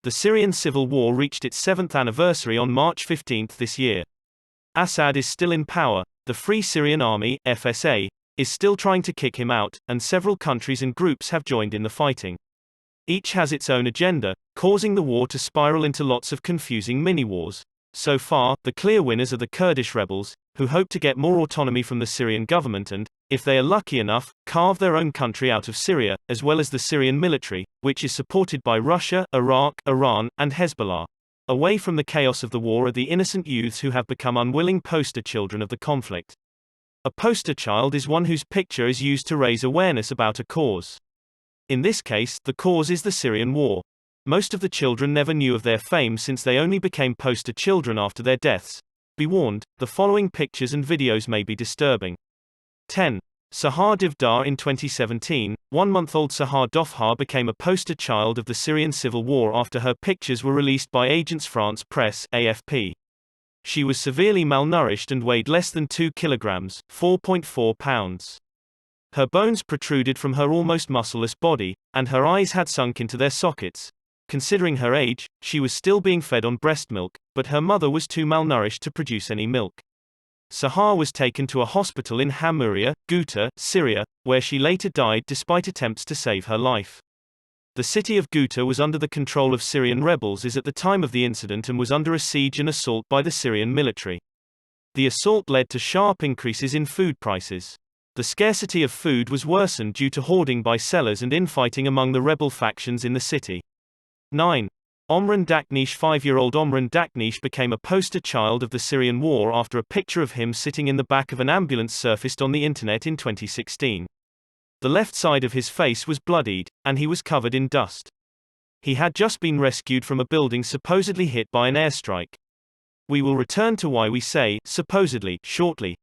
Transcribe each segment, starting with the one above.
The Syrian civil war reached its 7th anniversary on March 15 this year. Assad is still in power, the Free Syrian Army, FSA, is still trying to kick him out, and several countries and groups have joined in the fighting. Each has its own agenda, causing the war to spiral into lots of confusing mini-wars. So far, the clear winners are the Kurdish rebels, who hope to get more autonomy from the Syrian government and, if they are lucky enough, carve their own country out of Syria, as well as the Syrian military, which is supported by Russia, Iraq, Iran, and Hezbollah. Away from the chaos of the war are the innocent youths who have become unwilling poster children of the conflict. A poster child is one whose picture is used to raise awareness about a cause. In this case, the cause is the Syrian war. Most of the children never knew of their fame since they only became poster children after their deaths. Be warned, the following pictures and videos may be disturbing. 10. Sahar Devdar. In 2017, 1-month-old Sahar Devdar became a poster child of the Syrian civil war after her pictures were released by Agence France Presse, AFP. She was severely malnourished and weighed less than 2 kilograms, 4.4 pounds. Her bones protruded from her almost muscleless body, and her eyes had sunk into their sockets. Considering her age, she was still being fed on breast milk, but her mother was too malnourished to produce any milk. Sahar was taken to a hospital in Hamza, Ghouta, Syria, where she later died despite attempts to save her life. The city of Ghouta was under the control of Syrian rebels at the time of the incident and was under a siege and assault by the Syrian military. The assault led to sharp increases in food prices. The scarcity of food was worsened due to hoarding by sellers and infighting among the rebel factions in the city. 9. Omran Daknish. 5-year-old Omran Daknish became a poster child of the Syrian war after a picture of him sitting in the back of an ambulance surfaced on the internet in 2016. The left side of his face was bloodied, and he was covered in dust. He had just been rescued from a building supposedly hit by an airstrike. We will return to why we say supposedly shortly.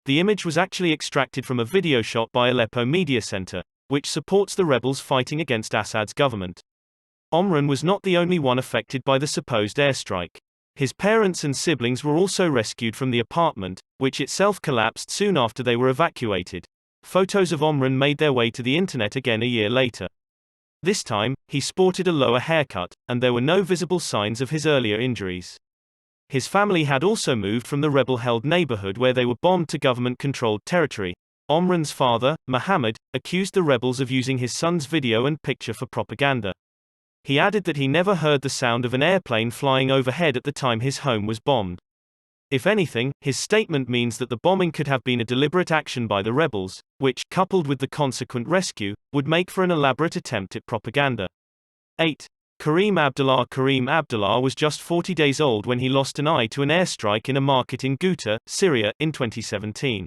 The image was actually extracted from a video shot by Aleppo Media Center, which supports the rebels fighting against Assad's government. Omran was not the only one affected by the supposed airstrike. His parents and siblings were also rescued from the apartment, which itself collapsed soon after they were evacuated. Photos of Omran made their way to the internet again a year later. This time, he sported a lower haircut, and there were no visible signs of his earlier injuries. His family had also moved from the rebel-held neighborhood where they were bombed to government-controlled territory. Omran's father, Mohammed, accused the rebels of using his son's video and picture for propaganda. He added that he never heard the sound of an airplane flying overhead at the time his home was bombed. If anything, his statement means that the bombing could have been a deliberate action by the rebels, which, coupled with the consequent rescue, would make for an elaborate attempt at propaganda. 8. Kareem Abdullah. Kareem Abdullah was just 40 days old when he lost an eye to an airstrike in a market in Ghouta, Syria, in 2017.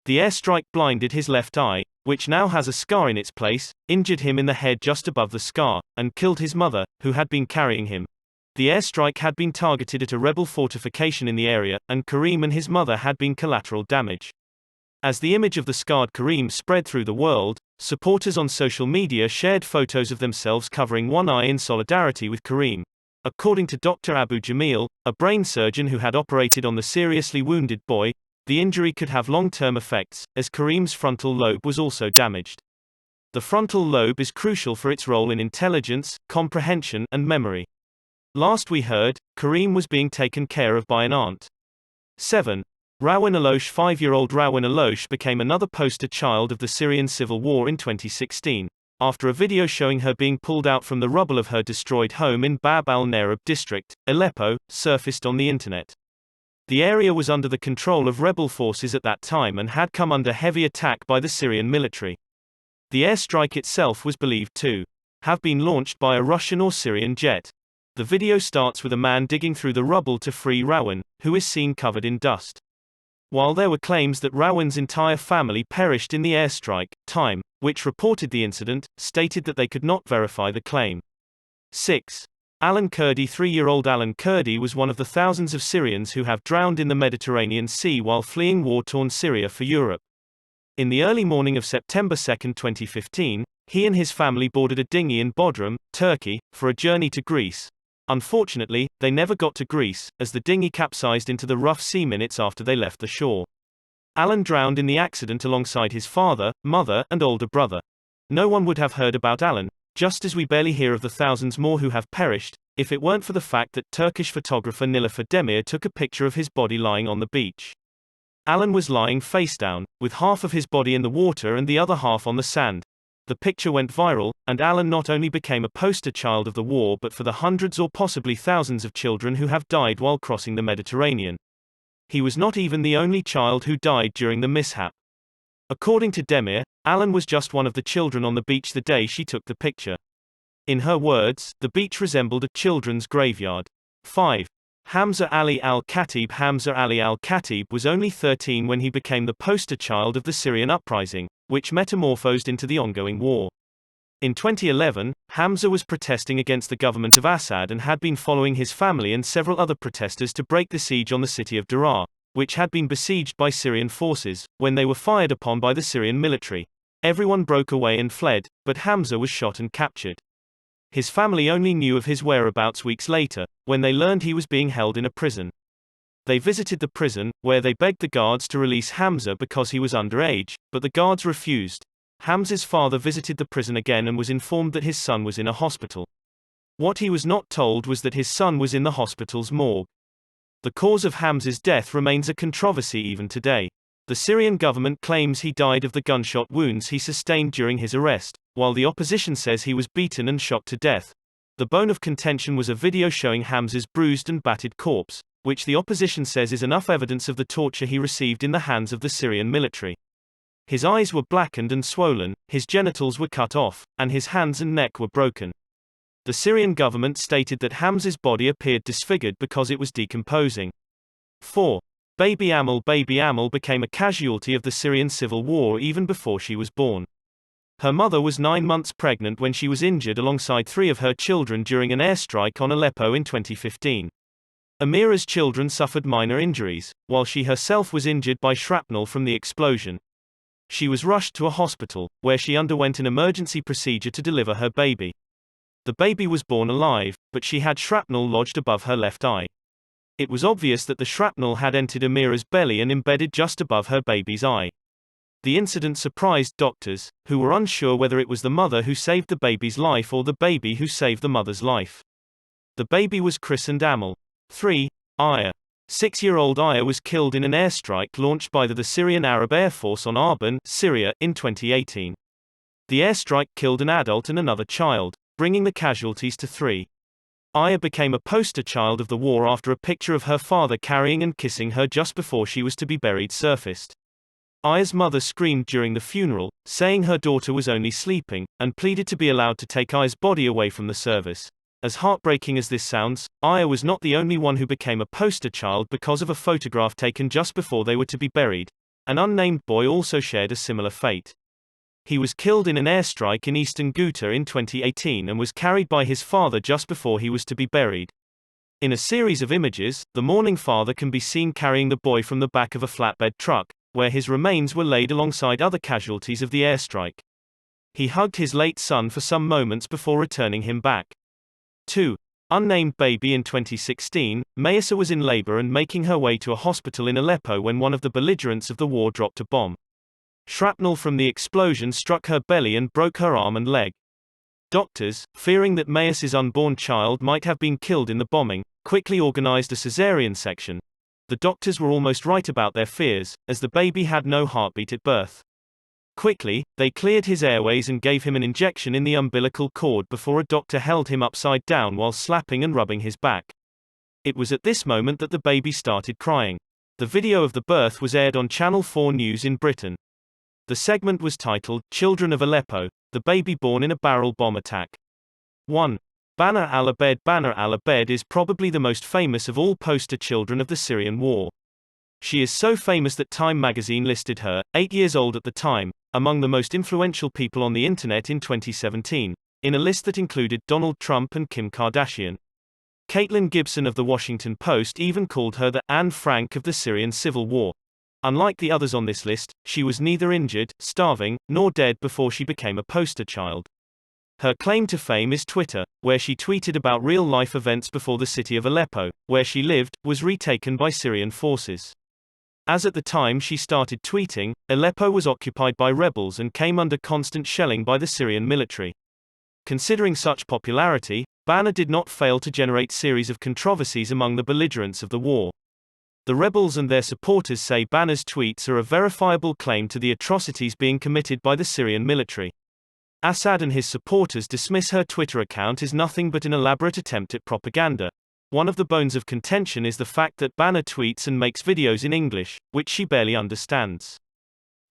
The airstrike blinded his left eye, which now has a scar in its place, injured him in the head just above the scar, and killed his mother, who had been carrying him. The airstrike had been targeted at a rebel fortification in the area, and Kareem and his mother had been collateral damage. As the image of the scarred Kareem spread through the world, supporters on social media shared photos of themselves covering one eye in solidarity with Kareem. According to Dr. Abu Jamil, a brain surgeon who had operated on the seriously wounded boy, the injury could have long-term effects, as Kareem's frontal lobe was also damaged. The frontal lobe is crucial for its role in intelligence, comprehension, and memory. Last we heard, Kareem was being taken care of by an aunt. 7. Rawin Alosh. 5-year-old Rawin Alosh became another poster child of the Syrian civil war in 2016, after a video showing her being pulled out from the rubble of her destroyed home in Bab al-Narab district, Aleppo, surfaced on the internet. The area was under the control of rebel forces at that time and had come under heavy attack by the Syrian military. The airstrike itself was believed to have been launched by a Russian or Syrian jet. The video starts with a man digging through the rubble to free Rawin, who is seen covered in dust. While there were claims that Rawin's entire family perished in the airstrike, Time, which reported the incident, stated that they could not verify the claim. 6. Alan Kurdi. 3-year-old Alan Kurdi was one of the thousands of Syrians who have drowned in the Mediterranean Sea while fleeing war-torn Syria for Europe. In the early morning of September 2, 2015, he and his family boarded a dinghy in Bodrum, Turkey, for a journey to Greece. Unfortunately, they never got to Greece, as the dinghy capsized into the rough sea minutes after they left the shore. Alan drowned in the accident alongside his father, mother, and older brother. No one would have heard about Alan, just as we barely hear of the thousands more who have perished, if it weren't for the fact that Turkish photographer Nilüfer Demir took a picture of his body lying on the beach. Alan was lying face down, with half of his body in the water and the other half on the sand. The picture went viral, and Alan not only became a poster child of the war but for the hundreds or possibly thousands of children who have died while crossing the Mediterranean. He was not even the only child who died during the mishap. According to Demir, Alan was just one of the children on the beach the day she took the picture. In her words, the beach resembled a children's graveyard. 5. Hamza Ali Al-Khatib. Hamza Ali Al-Khatib was only 13 when he became the poster child of the Syrian uprising, which metamorphosed into the ongoing war. In 2011, Hamza was protesting against the government of Assad and had been following his family and several other protesters to break the siege on the city of Daraa, which had been besieged by Syrian forces, when they were fired upon by the Syrian military. Everyone broke away and fled, but Hamza was shot and captured. His family only knew of his whereabouts weeks later, when they learned he was being held in a prison. They visited the prison, where they begged the guards to release Hamza because he was underage, but the guards refused. Hamza's father visited the prison again and was informed that his son was in a hospital. What he was not told was that his son was in the hospital's morgue. The cause of Hamza's death remains a controversy even today. The Syrian government claims he died of the gunshot wounds he sustained during his arrest, while the opposition says he was beaten and shot to death. The bone of contention was a video showing Hamza's bruised and battered corpse, which the opposition says is enough evidence of the torture he received in the hands of the Syrian military. His eyes were blackened and swollen, his genitals were cut off, and his hands and neck were broken. The Syrian government stated that Hamza's body appeared disfigured because it was decomposing. 4. Baby Amal became a casualty of the Syrian civil war even before she was born. Her mother was 9 months pregnant when she was injured alongside 3 of her children during an airstrike on Aleppo in 2015. Amira's children suffered minor injuries, while she herself was injured by shrapnel from the explosion. She was rushed to a hospital, where she underwent an emergency procedure to deliver her baby. The baby was born alive, but she had shrapnel lodged above her left eye. It was obvious that the shrapnel had entered Amira's belly and embedded just above her baby's eye. The incident surprised doctors, who were unsure whether it was the mother who saved the baby's life or the baby who saved the mother's life. The baby was christened Amal. 3. Aya. 6-year-old Aya was killed in an airstrike launched by the Syrian Arab Air Force on Arban, Syria, in 2018. The airstrike killed an adult and another child, bringing the casualties to 3. Aya became a poster child of the war after a picture of her father carrying and kissing her just before she was to be buried surfaced. Aya's mother screamed during the funeral, saying her daughter was only sleeping, and pleaded to be allowed to take Aya's body away from the service. As heartbreaking as this sounds, Aya was not the only one who became a poster child because of a photograph taken just before they were to be buried. An unnamed boy also shared a similar fate. He was killed in an airstrike in eastern Ghouta in 2018 and was carried by his father just before he was to be buried. In a series of images, the mourning father can be seen carrying the boy from the back of a flatbed truck, where his remains were laid alongside other casualties of the airstrike. He hugged his late son for some moments before returning him back. 2. Unnamed Baby. In 2016, Maysa was in labor and making her way to a hospital in Aleppo when one of the belligerents of the war dropped a bomb. Shrapnel from the explosion struck her belly and broke her arm and leg. Doctors, fearing that Maysa's unborn child might have been killed in the bombing, quickly organized a cesarean section. The doctors were almost right about their fears, as the baby had no heartbeat at birth. Quickly, they cleared his airways and gave him an injection in the umbilical cord before a doctor held him upside down while slapping and rubbing his back. It was at this moment that the baby started crying. The video of the birth was aired on Channel 4 News in Britain. The segment was titled, "Children of Aleppo, the baby born in a barrel bomb attack." 1. Banar al-Abed. Banar al-Abed is probably the most famous of all poster children of the Syrian war. She is so famous that Time magazine listed her, 8 years old at the time, among the most influential people on the internet in 2017, in a list that included Donald Trump and Kim Kardashian. Caitlin Gibson of The Washington Post even called her the Anne Frank of the Syrian civil war. Unlike the others on this list, she was neither injured, starving, nor dead before she became a poster child. Her claim to fame is Twitter, where she tweeted about real-life events before the city of Aleppo, where she lived, was retaken by Syrian forces. As at the time she started tweeting, Aleppo was occupied by rebels and came under constant shelling by the Syrian military. Considering such popularity, Banner did not fail to generate series of controversies among the belligerents of the war. The rebels and their supporters say Banner's tweets are a verifiable claim to the atrocities being committed by the Syrian military. Assad and his supporters dismiss her Twitter account as nothing but an elaborate attempt at propaganda. One of the bones of contention is the fact that Banner tweets and makes videos in English, which she barely understands.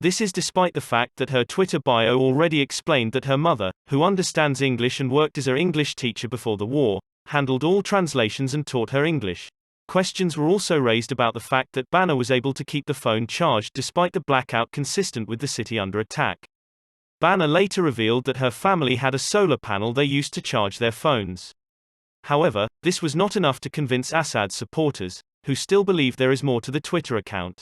This is despite the fact that her Twitter bio already explained that her mother, who understands English and worked as her English teacher before the war, handled all translations and taught her English. Questions were also raised about the fact that Banner was able to keep the phone charged despite the blackout consistent with the city under attack. Banner later revealed that her family had a solar panel they used to charge their phones. However, this was not enough to convince Assad's supporters, who still believe there is more to the Twitter account.